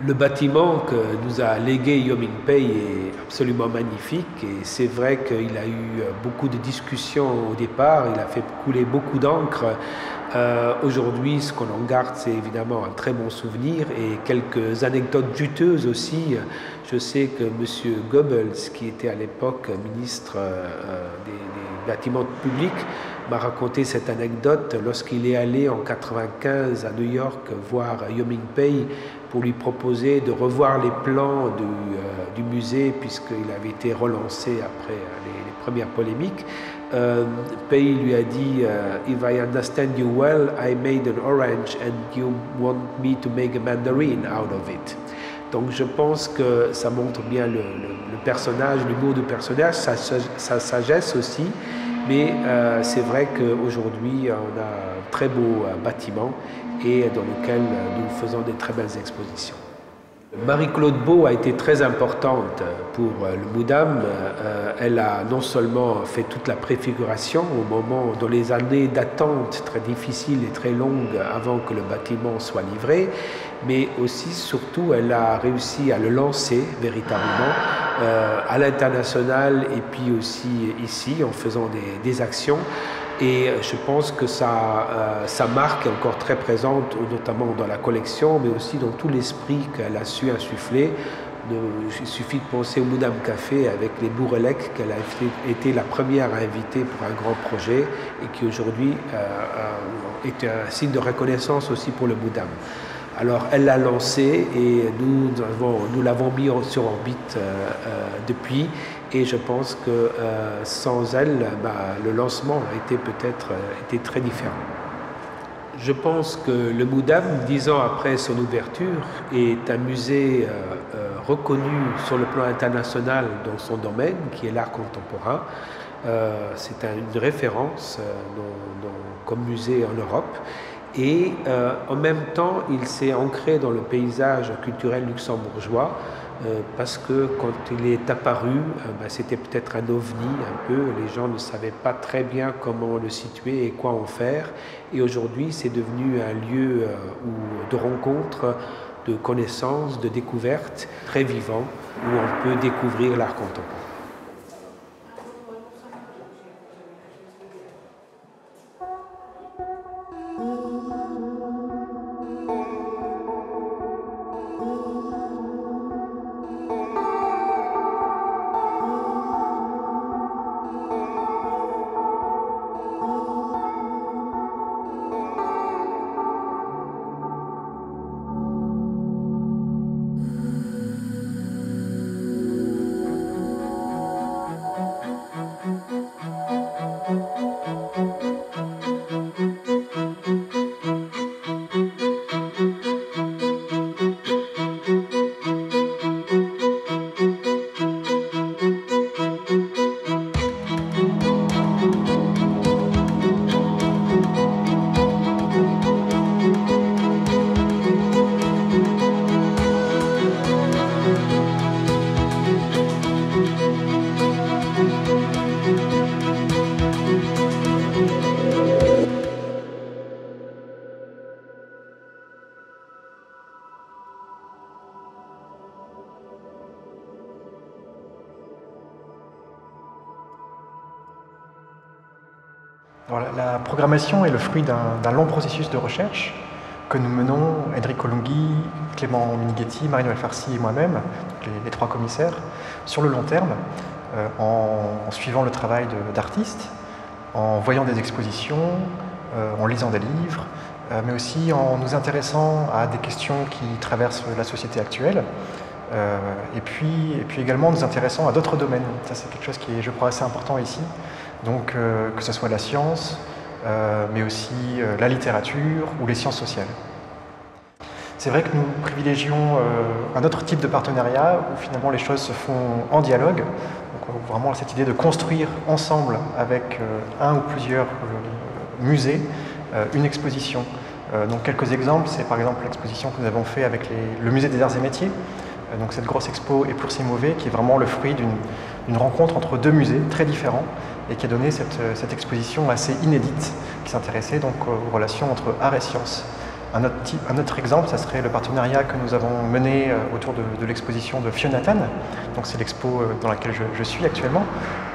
Le bâtiment que nous a légué Yo Min-pei est absolument magnifique et c'est vrai qu'il a eu beaucoup de discussions au départ, il a fait couler beaucoup d'encre. Aujourd'hui, ce qu'on en garde, c'est évidemment un très bon souvenir et quelques anecdotes juteuses aussi. Je sais que M. Goebbels, qui était à l'époque ministre des bâtiments publics, m'a raconté cette anecdote lorsqu'il est allé en 1995 à New York voir Yo Min-pei pour lui proposer de revoir les plans du musée puisqu'il avait été relancé après les premières polémiques. Pei lui a dit If I understand you well, I made an orange and you want me to make a mandarin out of it. Donc je pense que ça montre bien le personnage, l'humour du personnage, sa sagesse aussi. Mais c'est vrai qu'aujourd'hui, on a un très beau bâtiment et dans lequel nous faisons des très belles expositions. Marie-Claude Beau a été très importante pour le Moudam. Elle a non seulement fait toute la préfiguration dans les années d'attente très difficiles et très longues avant que le bâtiment soit livré, mais aussi, surtout, elle a réussi à le lancer véritablement à l'international et puis aussi ici en faisant des actions. Et je pense que sa marque est encore très présente, notamment dans la collection, mais aussi dans tout l'esprit qu'elle a su insuffler. Il suffit de penser au Moudam Café avec les Bourrelec, qu'elle a été la première à inviter pour un grand projet et qui aujourd'hui est un signe de reconnaissance aussi pour le Moudam. Alors elle l'a lancé et nous l'avons mis sur orbite depuis et je pense que sans elle, le lancement a été peut-être très différent. Je pense que le Moudam, 10 ans après son ouverture, est un musée reconnu sur le plan international dans son domaine, qui est l'art contemporain. C'est une référence comme musée en Europe. Et en même temps, il s'est ancré dans le paysage culturel luxembourgeois parce que quand il est apparu, c'était peut-être un ovni un peu. Les gens ne savaient pas très bien comment le situer et quoi en faire. Et aujourd'hui, c'est devenu un lieu de rencontre, de connaissances, de découvertes très vivant où on peut découvrir l'art contemporain. Alors, la programmation est le fruit d'un long processus de recherche que nous menons, Enrico Lunghi, Clément Minighetti, Marie-Noëlle Farcy et moi-même, les trois commissaires, sur le long terme, en suivant le travail d'artistes, en voyant des expositions, en lisant des livres, mais aussi en nous intéressant à des questions qui traversent la société actuelle, et puis également en nous intéressant à d'autres domaines. Ça, c'est quelque chose qui est, je crois, assez important ici. Donc, que ce soit la science, mais aussi la littérature ou les sciences sociales. C'est vrai que nous privilégions un autre type de partenariat où finalement les choses se font en dialogue. Donc, vraiment cette idée de construire ensemble avec un ou plusieurs musées une exposition. Donc quelques exemples, c'est par exemple l'exposition que nous avons fait avec le musée des arts et métiers. Donc cette grosse expo Et pour si mauvais, qui est vraiment le fruit d'une rencontre entre deux musées très différents et qui a donné cette exposition assez inédite qui s'intéressait donc aux relations entre art et sciences. Un autre exemple, ça serait le partenariat que nous avons mené autour de l'exposition de Fionatan. Donc c'est l'expo dans laquelle je suis actuellement,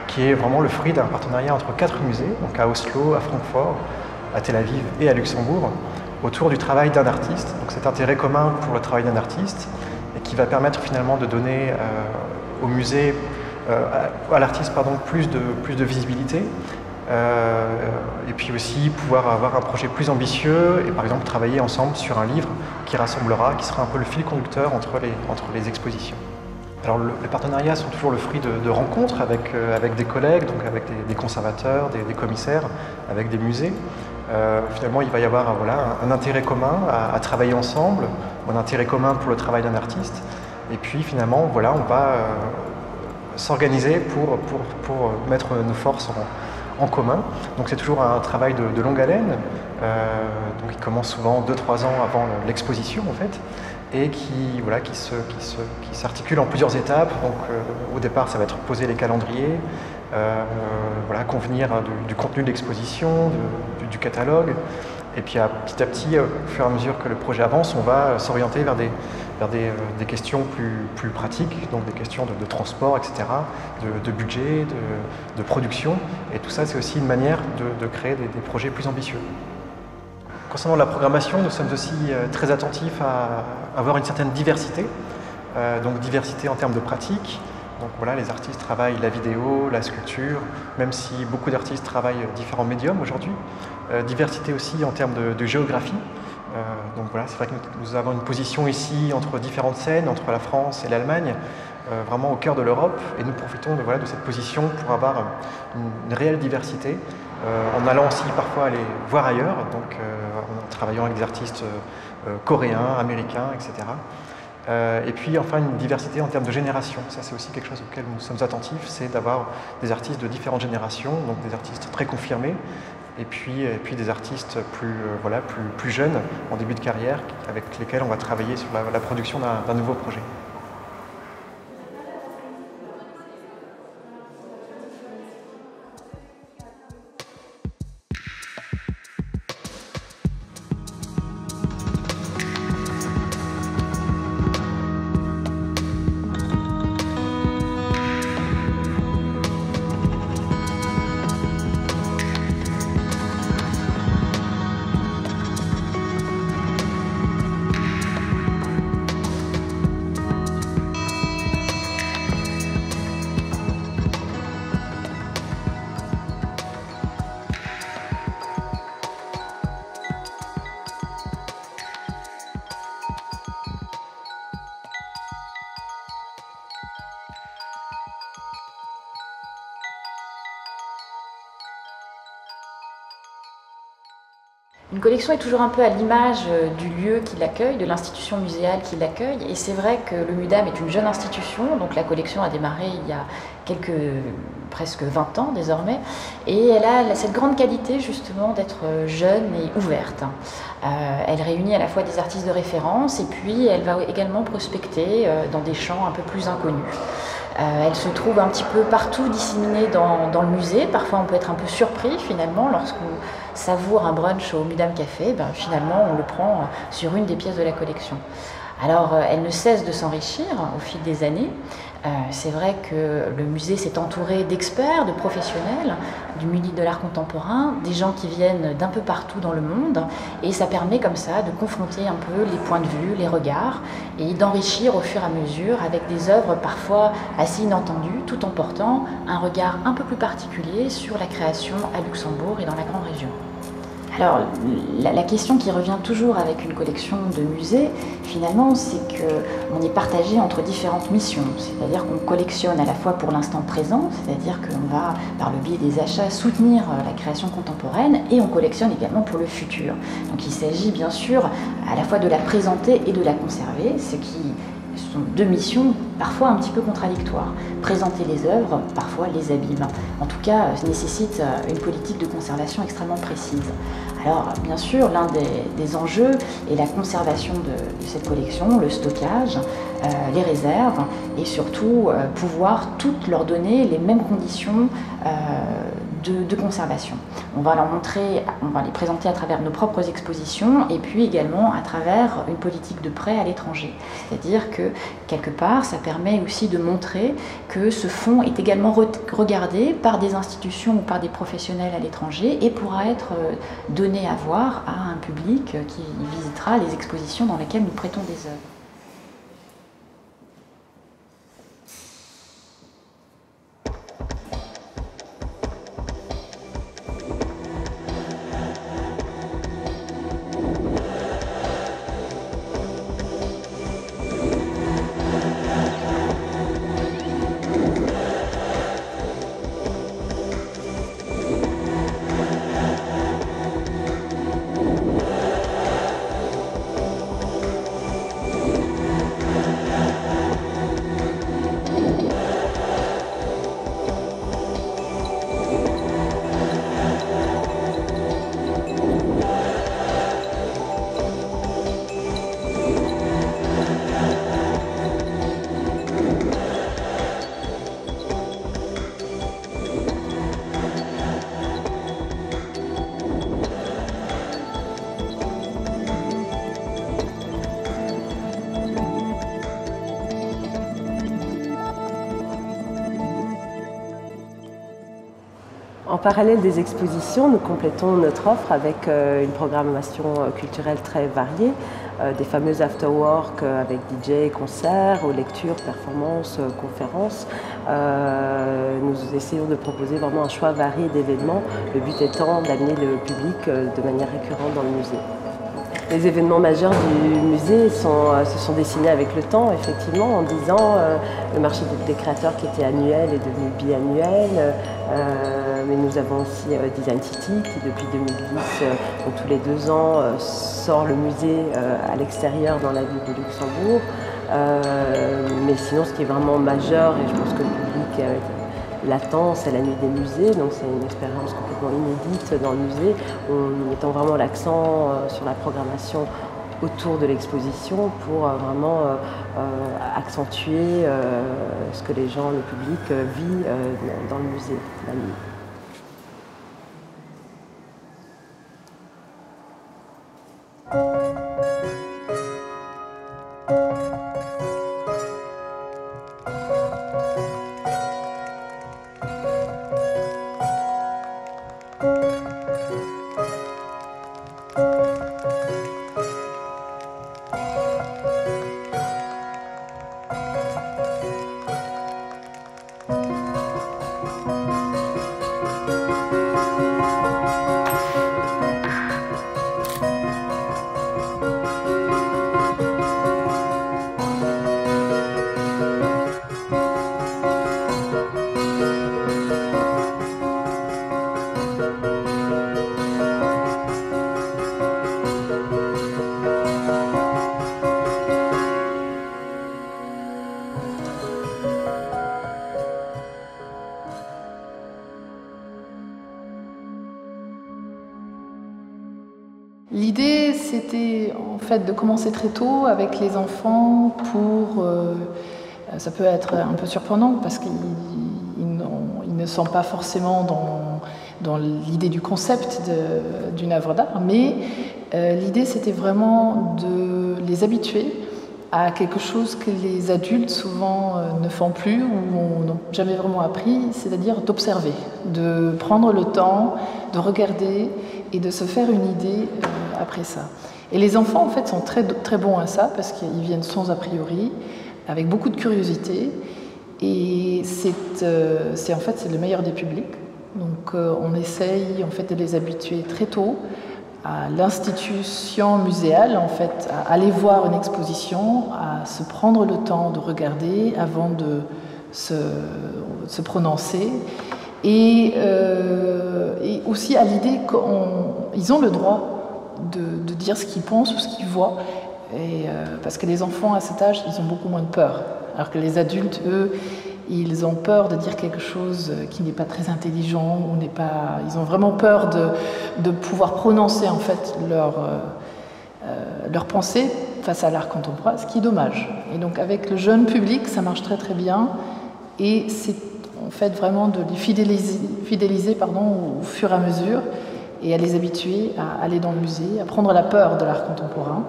qui est vraiment le fruit d'un partenariat entre 4 musées, donc à Oslo, à Francfort, à Tel Aviv et à Luxembourg, autour du travail d'un artiste. Donc cet intérêt commun pour le travail d'un artiste et qui va permettre finalement de donner au musée, à l'artiste plus de visibilité. Et puis aussi pouvoir avoir un projet plus ambitieux et par exemple travailler ensemble sur un livre qui rassemblera, qui sera un peu le fil conducteur entre les expositions. Alors les partenariats sont toujours le fruit de rencontres avec des collègues, donc avec des conservateurs, des commissaires, avec des musées. Finalement il va y avoir un intérêt commun à travailler ensemble, un intérêt commun pour le travail d'un artiste. Et puis finalement on va s'organiser pour mettre nos forces en commun. Donc c'est toujours un travail de longue haleine, donc il commence souvent 2-3 ans avant l'exposition en fait, et qui s'articule en plusieurs étapes. Donc au départ ça va être poser les calendriers, convenir du contenu de l'exposition, du catalogue, et puis petit à petit, au fur et à mesure que le projet avance, on va s'orienter vers des questions plus pratiques, donc des questions de transport, etc., de budget, de production. Et tout ça, c'est aussi une manière de créer des projets plus ambitieux. Concernant la programmation, nous sommes aussi très attentifs à avoir une certaine diversité, donc diversité en termes de pratique. Donc voilà, les artistes travaillent la vidéo, la sculpture, même si beaucoup d'artistes travaillent différents médiums aujourd'hui. Diversité aussi en termes de géographie. Donc voilà, c'est vrai que nous avons une position ici entre différentes scènes, entre la France et l'Allemagne, vraiment au cœur de l'Europe, et nous profitons de cette position pour avoir une réelle diversité, en allant aussi parfois aller voir ailleurs, donc en travaillant avec des artistes coréens, américains, etc. Et puis enfin une diversité en termes de génération, ça c'est aussi quelque chose auquel nous sommes attentifs, c'est d'avoir des artistes de différentes générations, donc des artistes très confirmés, et puis des artistes plus jeunes, en début de carrière, avec lesquels on va travailler sur la production d'un nouveau projet. Une collection est toujours un peu à l'image du lieu qui l'accueille, de l'institution muséale qui l'accueille. Et c'est vrai que le MUDAM est une jeune institution, donc la collection a démarré il y a presque 20 ans désormais. Et elle a cette grande qualité justement d'être jeune et ouverte. Elle réunit à la fois des artistes de référence et puis elle va également prospecter dans des champs un peu plus inconnus. Elle se trouve un petit peu partout disséminée dans le musée. Parfois on peut être un peu surpris finalement lorsqu'on savoure un brunch au MUDAM Café, finalement on le prend sur une des pièces de la collection. Alors elle ne cesse de s'enrichir au fil des années. C'est vrai que le musée s'est entouré d'experts, de professionnels, du milieu de l'art contemporain, des gens qui viennent d'un peu partout dans le monde, et ça permet comme ça de confronter un peu les points de vue, les regards, et d'enrichir au fur et à mesure avec des œuvres parfois assez inattendues, tout en portant un regard un peu plus particulier sur la création à Luxembourg et dans la grande région. Alors, la question qui revient toujours avec une collection de musées, finalement, c'est qu'on est partagé entre différentes missions. C'est-à-dire qu'on collectionne à la fois pour l'instant présent, c'est-à-dire qu'on va, par le biais des achats, soutenir la création contemporaine, et on collectionne également pour le futur. Donc il s'agit bien sûr à la fois de la présenter et de la conserver, ce qui sont deux missions parfois un petit peu contradictoires. Présenter les œuvres, parfois les abîme. En tout cas, nécessite une politique de conservation extrêmement précise. Alors, bien sûr, l'un des enjeux est la conservation de cette collection, le stockage, les réserves, et surtout pouvoir toutes leur donner les mêmes conditions de conservation. On va les présenter à travers nos propres expositions et puis également à travers une politique de prêt à l'étranger. C'est-à-dire que quelque part, ça permet aussi de montrer que ce fonds est également regardé par des institutions ou par des professionnels à l'étranger et pourra être donné à voir à un public qui visitera les expositions dans lesquelles nous prêtons des œuvres. En parallèle des expositions, nous complétons notre offre avec une programmation culturelle très variée, des fameux after-work avec DJ, concerts, aux lectures, performances, conférences. Nous essayons de proposer vraiment un choix varié d'événements, le but étant d'amener le public de manière récurrente dans le musée. Les événements majeurs du musée se sont dessinés avec le temps, effectivement, en 10 ans. Le marché des créateurs qui était annuel est devenu biannuel. Mais nous avons aussi Design City qui, depuis 2010, donc tous les 2 ans, sort le musée à l'extérieur dans la ville de Luxembourg. Mais sinon, ce qui est vraiment majeur, et je pense que le public l'attend, c'est la nuit des musées, donc c'est une expérience complètement inédite dans le musée, en mettant vraiment l'accent sur la programmation autour de l'exposition pour vraiment accentuer ce que les gens, le public vit dans le musée la nuit. L'idée, c'était en fait de commencer très tôt avec les enfants pour... ça peut être un peu surprenant parce qu'ils ne sont pas forcément dans l'idée du concept d'une œuvre d'art, mais l'idée, c'était vraiment de les habituer à quelque chose que les adultes souvent ne font plus ou n'ont jamais vraiment appris, c'est-à-dire d'observer, de prendre le temps, de regarder et de se faire une idée après ça. Et les enfants en fait sont très, très bons à ça parce qu'ils viennent sans a priori, avec beaucoup de curiosité et c'est en fait c'est le meilleur des publics. Donc on essaye en fait de les habituer très tôt à l'institution muséale, en fait, à aller voir une exposition, à se prendre le temps de regarder avant de se prononcer, et aussi à l'idée qu'ils ont le droit de dire ce qu'ils pensent ou ce qu'ils voient, parce que les enfants à cet âge, ils ont beaucoup moins de peur, alors que les adultes, eux, ils ont peur de dire quelque chose qui n'est pas très intelligent, ou n'est pas. Ils ont vraiment peur de pouvoir prononcer en fait leur pensée face à l'art contemporain, ce qui est dommage. Et donc avec le jeune public, ça marche très très bien. Et en fait vraiment de les fidéliser au fur et à mesure et à les habituer à aller dans le musée, à prendre la peur de l'art contemporain.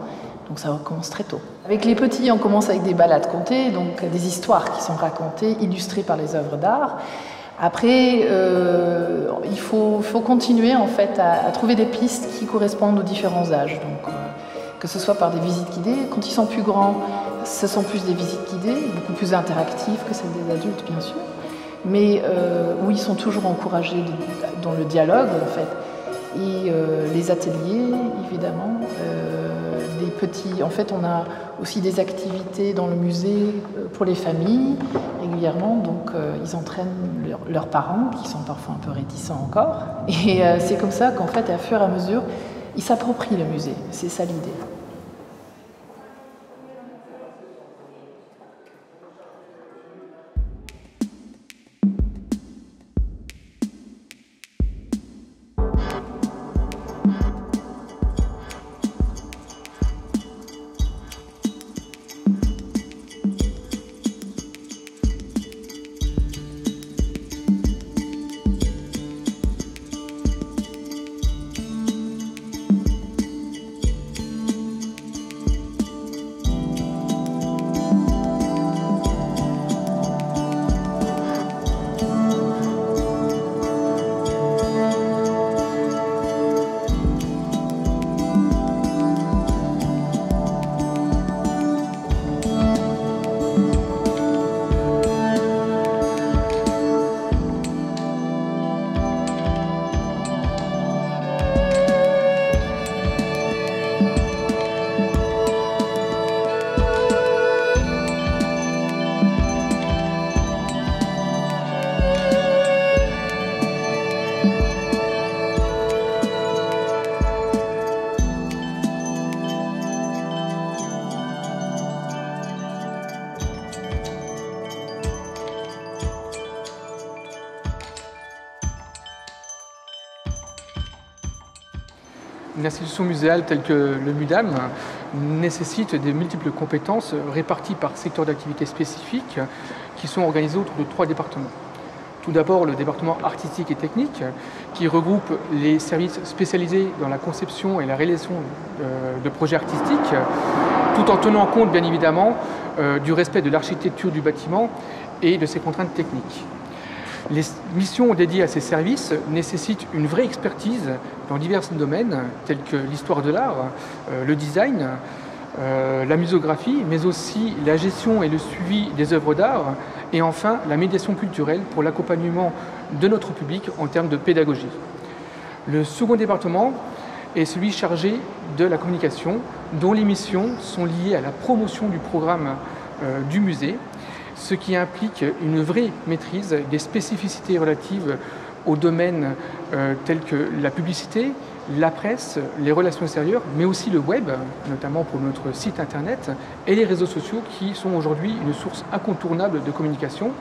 Donc ça commence très tôt. Avec les petits, on commence avec des balades contées, donc des histoires qui sont racontées, illustrées par les œuvres d'art. Après, il faut continuer en fait à trouver des pistes qui correspondent aux différents âges. Donc, que ce soit par des visites guidées. Quand ils sont plus grands, ce sont plus des visites guidées, beaucoup plus interactives que celles des adultes, bien sûr. Mais où ils sont toujours encouragés dans le dialogue, en fait. Et les ateliers, évidemment. Les petits, en fait, on a aussi des activités dans le musée pour les familles régulièrement. Donc, ils entraînent leurs parents, qui sont parfois un peu réticents encore. Et c'est comme ça qu'en fait, à fur et à mesure, ils s'approprient le musée. C'est ça l'idée. Une institution muséale telle que le MUDAM nécessite de multiples compétences réparties par secteur d'activité spécifiques qui sont organisées autour de 3 départements. Tout d'abord, le département artistique et technique qui regroupe les services spécialisés dans la conception et la réalisation de projets artistiques, tout en tenant compte bien évidemment du respect de l'architecture du bâtiment et de ses contraintes techniques. Les missions dédiées à ces services nécessitent une vraie expertise dans divers domaines tels que l'histoire de l'art, le design, la muséographie, mais aussi la gestion et le suivi des œuvres d'art et enfin la médiation culturelle pour l'accompagnement de notre public en termes de pédagogie. Le second département est celui chargé de la communication dont les missions sont liées à la promotion du programme du musée, ce qui implique une vraie maîtrise des spécificités relatives aux domaines tels que la publicité, la presse, les relations extérieures, mais aussi le web, notamment pour notre site internet, et les réseaux sociaux qui sont aujourd'hui une source incontournable de communication.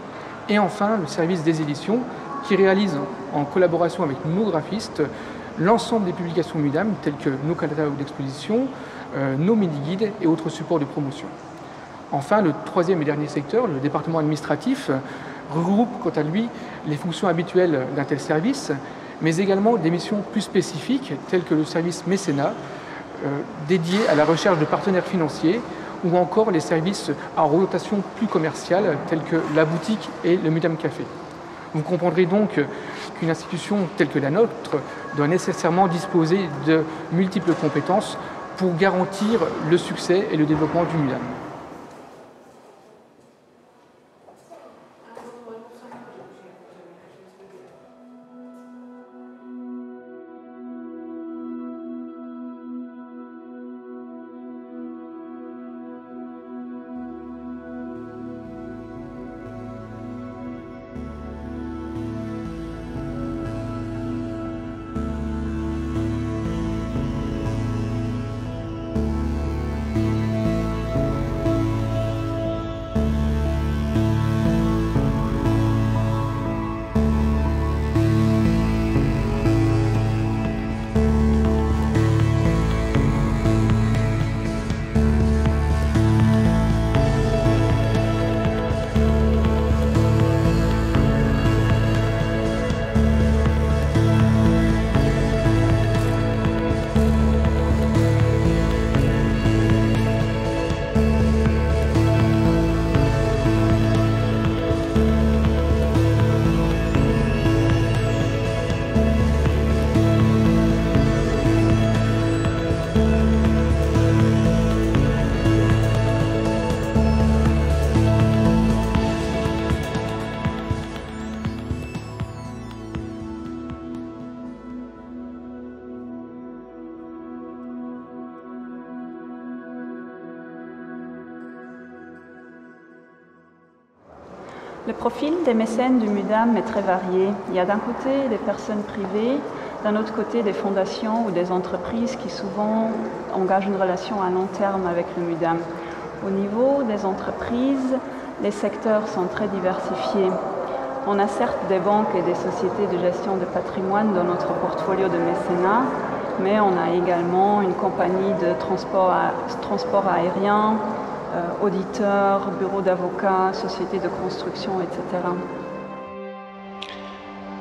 Et enfin, le service des éditions qui réalise en collaboration avec nos graphistes l'ensemble des publications MUDAM telles que nos catalogues d'exposition, nos mini-guides et autres supports de promotion. Enfin, le troisième et dernier secteur, le département administratif, regroupe quant à lui les fonctions habituelles d'un tel service, mais également des missions plus spécifiques telles que le service mécénat, dédié à la recherche de partenaires financiers, ou encore les services à rotation plus commerciale tels que la boutique et le MUDAM Café. Vous comprendrez donc qu'une institution telle que la nôtre doit nécessairement disposer de multiples compétences pour garantir le succès et le développement du MUDAM. Le profil des mécènes du MUDAM est très varié. Il y a d'un côté des personnes privées, d'un autre côté des fondations ou des entreprises qui souvent engagent une relation à long terme avec le MUDAM. Au niveau des entreprises, les secteurs sont très diversifiés. On a certes des banques et des sociétés de gestion de patrimoine dans notre portfolio de mécénat, mais on a également une compagnie de transport aérien, auditeurs, bureaux d'avocats, sociétés de construction, etc.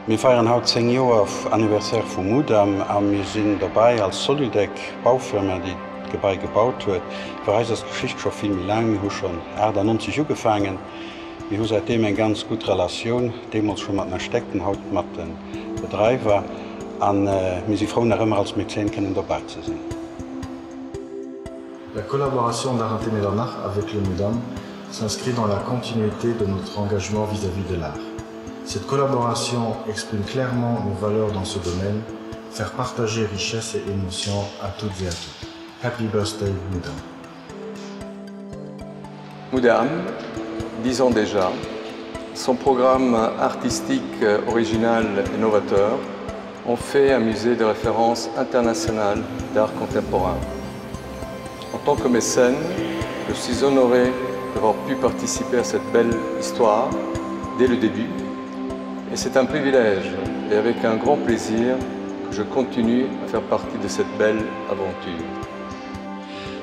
Wir feiern heute 10 Jahre Anniversär vom MUDAM und wir sind dabei als Solidec Baufirma, die Gebäude gebaut wird. Für uns ist die Geschichte schon viel mehr lang. Wir haben schon 98 angefangen. Wir haben seitdem eine ganz gute Relation, damals schon mit den Stecken, heute mit den Betreibern. Und wir sind froh, noch immer als Mäzen dabei zu sein. La collaboration d'Aranthe Médernach avec le MUDAM s'inscrit dans la continuité de notre engagement vis-à-vis de l'art. Cette collaboration exprime clairement nos valeurs dans ce domaine, faire partager richesse et émotion à toutes et à tous. Happy birthday, MUDAM. MUDAM, 10 ans déjà, son programme artistique original et novateur ont fait un musée de référence international d'art contemporain. En tant que mécène, je suis honoré d'avoir pu participer à cette belle histoire dès le début. Et c'est un privilège et avec un grand plaisir que je continue à faire partie de cette belle aventure.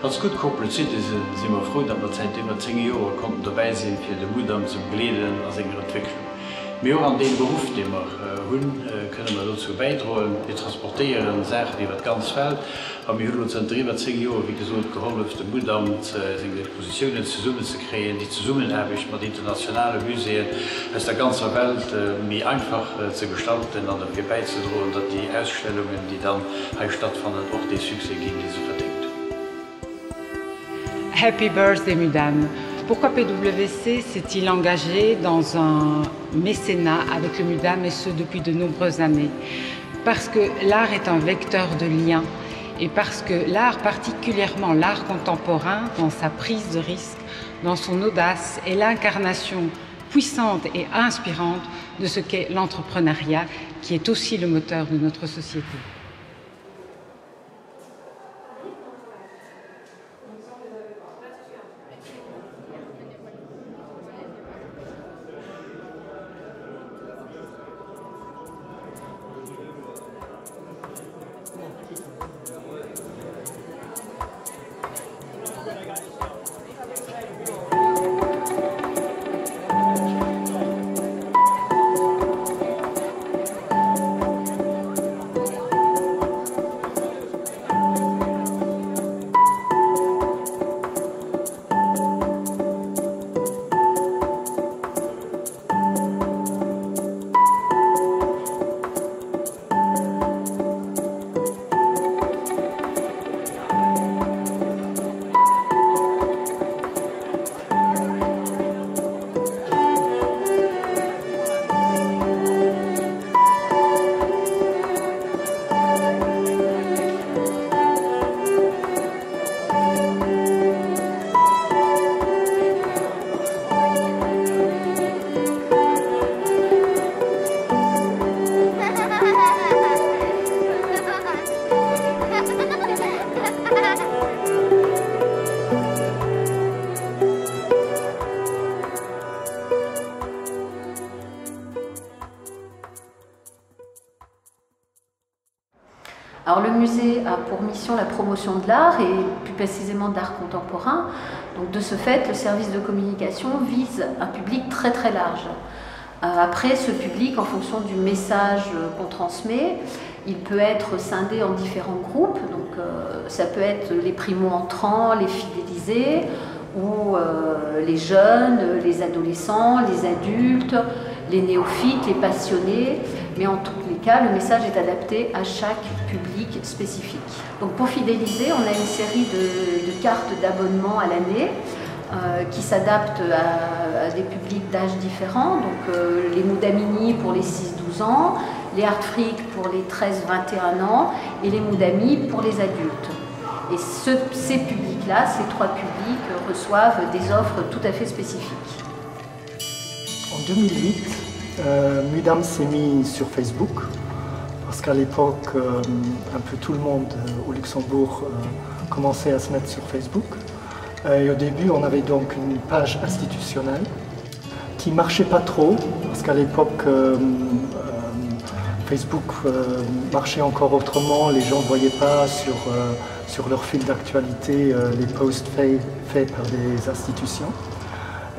Als goed gekoppeld sind wir froh, dass wir seit über 10 Jahren konnten dabei sind, für den MUDAM zu begleiten als eine Entwicklung. Wir auch an den Beruf, den wir haben, können wir dazu beitragen. Wir transportieren Sachen über das ganze Feld. Aber wir haben uns seit über 10 Jahren, wie gesagt, geholfen, den MUDAM seine Expositionen zusammen zu kreieren, die Zusammenarbeit mit internationalen Museen aus der ganzen Welt mehr einfach zu gestalten und dafür beizutragen, dass die Ausstellungen, die dann stattfinden, auch den Succès geben, die sie verdient. Happy birthday, MUDAM. Pourquoi PwC s'est-il engagé dans un mécénat avec le MUDAM et ce depuis de nombreuses années? Parce que l'art est un vecteur de lien et parce que l'art, particulièrement l'art contemporain, dans sa prise de risque, dans son audace, est l'incarnation puissante et inspirante de ce qu'est l'entrepreneuriat, qui est aussi le moteur de notre société. Alors le musée a pour mission la promotion de l'art et plus précisément de l'art contemporain. Donc de ce fait, le service de communication vise un public très très large. Après, ce public, en fonction du message qu'on transmet, il peut être scindé en différents groupes. Donc ça peut être les primo-entrants, les fidélisés, ou les jeunes, les adolescents, les adultes, les néophytes, les passionnés. Mais en tous les cas, le message est adapté à chaque public spécifique. Donc pour fidéliser, on a une série de cartes d'abonnement à l'année qui s'adaptent à des publics d'âge différents. Donc les Moudamini pour les 6-12 ans, les Art Freak pour les 13-21 ans et les Moudami pour les adultes. Et ces publics-là, ces trois publics, reçoivent des offres tout à fait spécifiques. En 2008, Mudam s'est mis sur Facebook, parce qu'à l'époque, un peu tout le monde au Luxembourg commençait à se mettre sur Facebook. Et au début, on avait donc une page institutionnelle qui ne marchait pas trop, parce qu'à l'époque, Facebook marchait encore autrement, les gens ne voyaient pas sur leur fil d'actualité les posts faits par des institutions.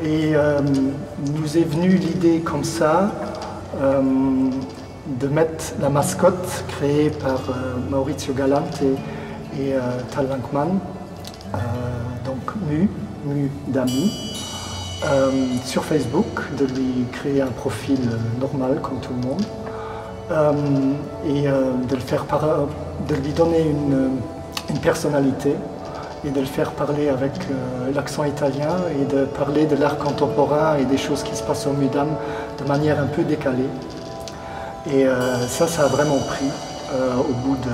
Et nous est venue l'idée comme ça de mettre la mascotte créée par Maurizio Galante et Tal Wankman, donc Mu d'Ami, sur Facebook, de lui créer un profil normal comme tout le monde et de lui donner une personnalité et de le faire parler avec l'accent italien et de parler de l'art contemporain et des choses qui se passent au Mudam de manière un peu décalée. Et ça a vraiment pris. Au bout de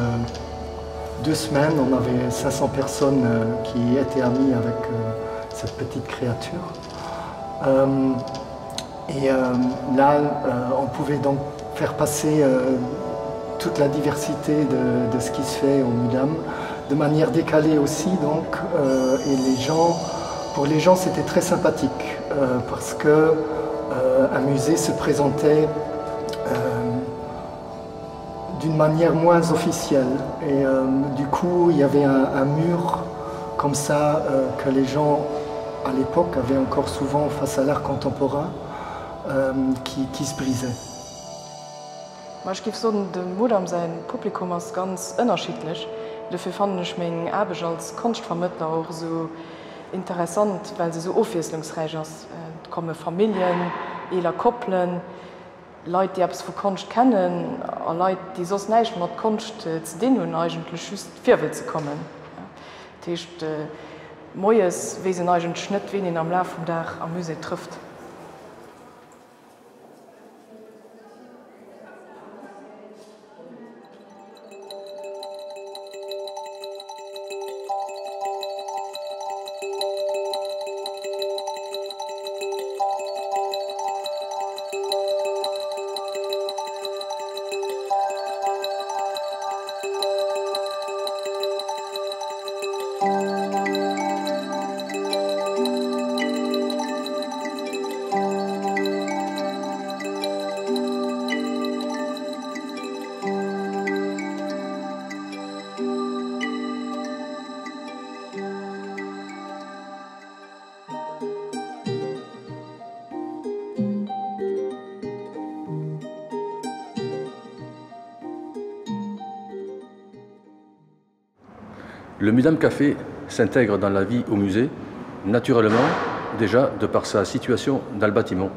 2 semaines, on avait 500 personnes qui étaient amies avec cette petite créature. Là, on pouvait donc faire passer toute la diversité de ce qui se fait au Mudam, de manière décalée aussi, donc, et pour les gens c'était très sympathique, parce que un musée se présentait d'une manière moins officielle, et du coup il y avait un mur comme ça que les gens à l'époque avaient encore souvent face à l'art contemporain qui se brisait. Ich gebe so, dem Mudam sein Publikum ist ganz unterschiedlich. Dafür fand ich meine Arbeit als Kunstvermittler auch so interessant, weil sie so aufwieslungsreich ist. Da kommen Familien, oder Koppeln, Leute, die etwas von Kunst kennen, und Leute, die sonst nicht mit Kunst zu dienen eigentlich just vorwärts zu kommen. Das heißt, Neues, wie sie eigentlich nicht wenig am Laufe des Tages am Musee trifft. Le Mudam Café s'intègre dans la vie au musée, naturellement, déjà de par sa situation dans le bâtiment.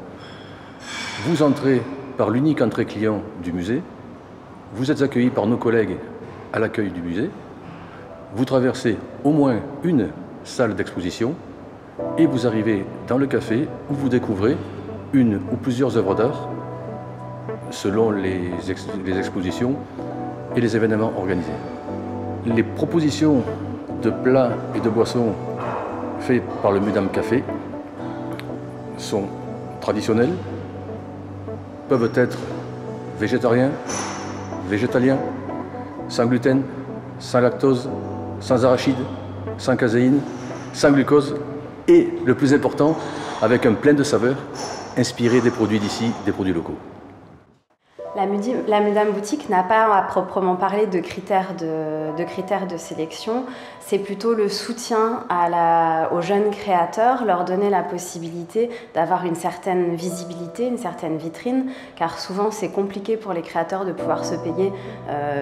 Vous entrez par l'unique entrée client du musée, vous êtes accueillis par nos collègues à l'accueil du musée, vous traversez au moins une salle d'exposition et vous arrivez dans le café où vous découvrez une ou plusieurs œuvres d'art selon les expositions et les événements organisés. Les propositions de plats et de boissons faites par le Mudam Café sont traditionnelles, peuvent être végétariens, végétaliens, sans gluten, sans lactose, sans arachide, sans caséine, sans glucose et, le plus important, avec un plein de saveurs inspiré des produits d'ici, des produits locaux. La Mudam Boutique n'a pas à proprement parler de critères de sélection, c'est plutôt le soutien aux jeunes créateurs, leur donner la possibilité d'avoir une certaine visibilité, une certaine vitrine, car souvent c'est compliqué pour les créateurs de pouvoir se payer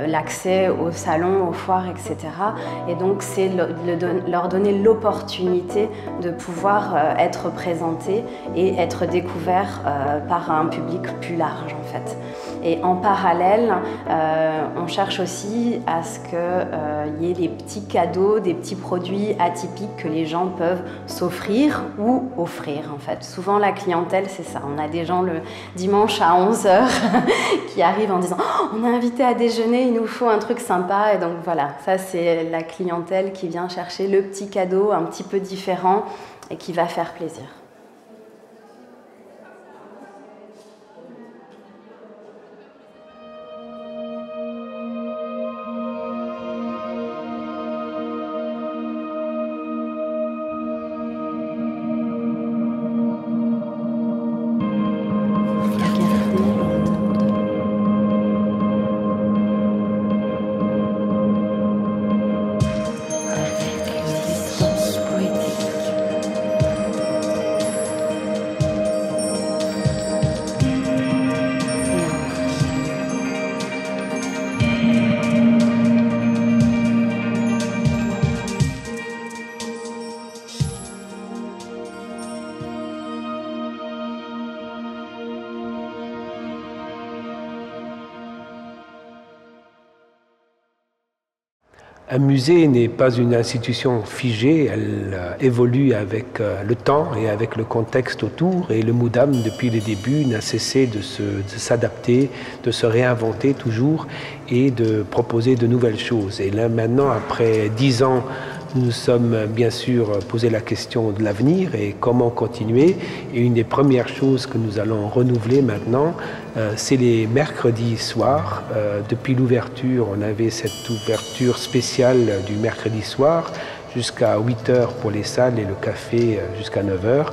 l'accès aux salons, aux foires, etc. Et donc c'est leur donner l'opportunité de pouvoir être présentés et être découverts par un public plus large en fait. Et en parallèle, on cherche aussi à ce qu'il y ait des petits cadeaux, des petits produits atypiques que les gens peuvent s'offrir ou offrir en fait. Souvent la clientèle c'est ça, on a des gens le dimanche à 11 h qui arrivent en disant oh, on est invité à déjeuner, il nous faut un truc sympa et donc voilà, ça c'est la clientèle qui vient chercher le petit cadeau un petit peu différent et qui va faire plaisir. Un musée n'est pas une institution figée, elle évolue avec le temps et avec le contexte autour. Et le MUDAM, depuis le début, n'a cessé de s'adapter, de se réinventer toujours et de proposer de nouvelles choses. Et là, maintenant, après 10 ans, nous nous sommes bien sûr posé la question de l'avenir et comment continuer. Et une des premières choses que nous allons renouveler maintenant, c'est les mercredis soirs. Depuis l'ouverture, on avait cette ouverture spéciale du mercredi soir jusqu'à 8 h pour les salles et le café jusqu'à 9 h.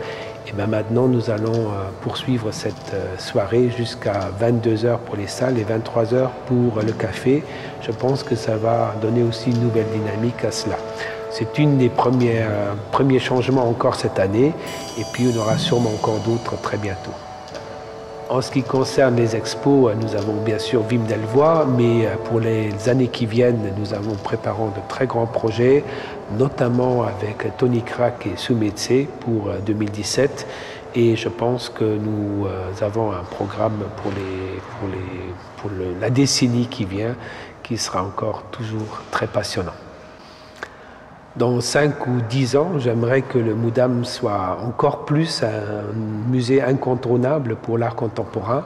Et bien maintenant, nous allons poursuivre cette soirée jusqu'à 22 h pour les salles et 23 h pour le café. Je pense que ça va donner aussi une nouvelle dynamique à cela. C'est une des premiers changements encore cette année et puis on aura sûrement encore d'autres très bientôt. En ce qui concerne les expos, nous avons bien sûr Wim Delvoye, mais pour les années qui viennent, nous avons préparé de très grands projets, notamment avec Tony Crack et Sumetse pour 2017. Et je pense que nous avons un programme pour la décennie qui vient, qui sera encore toujours très passionnant. Dans 5 ou 10 ans, j'aimerais que le MUDAM soit encore plus un musée incontournable pour l'art contemporain,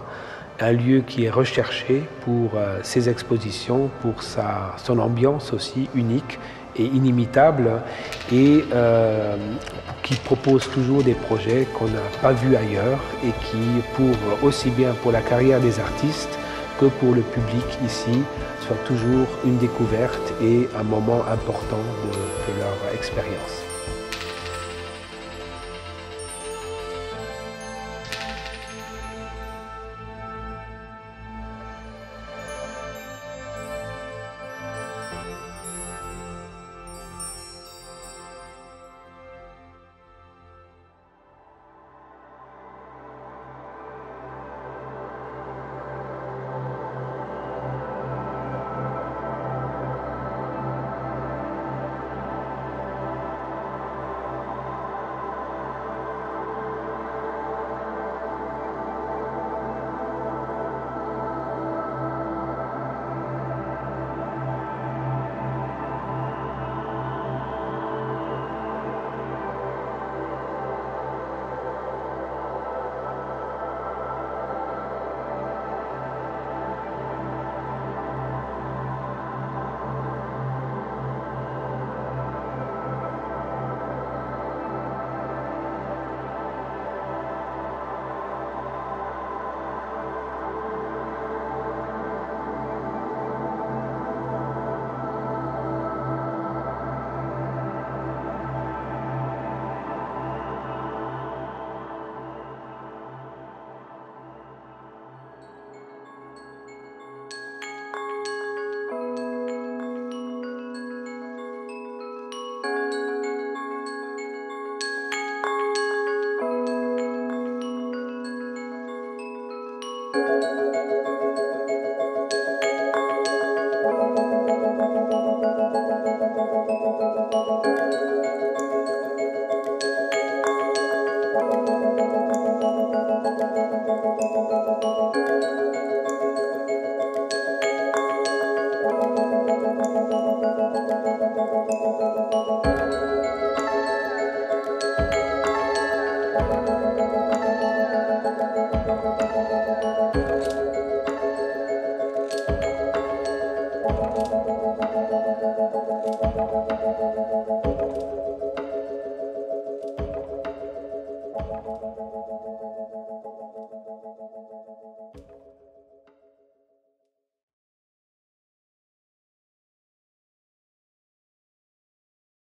un lieu qui est recherché pour ses expositions, pour son ambiance aussi unique et inimitable, et qui propose toujours des projets qu'on n'a pas vus ailleurs et qui, aussi bien pour la carrière des artistes que pour le public ici, soit toujours une découverte et un moment important de leur expérience.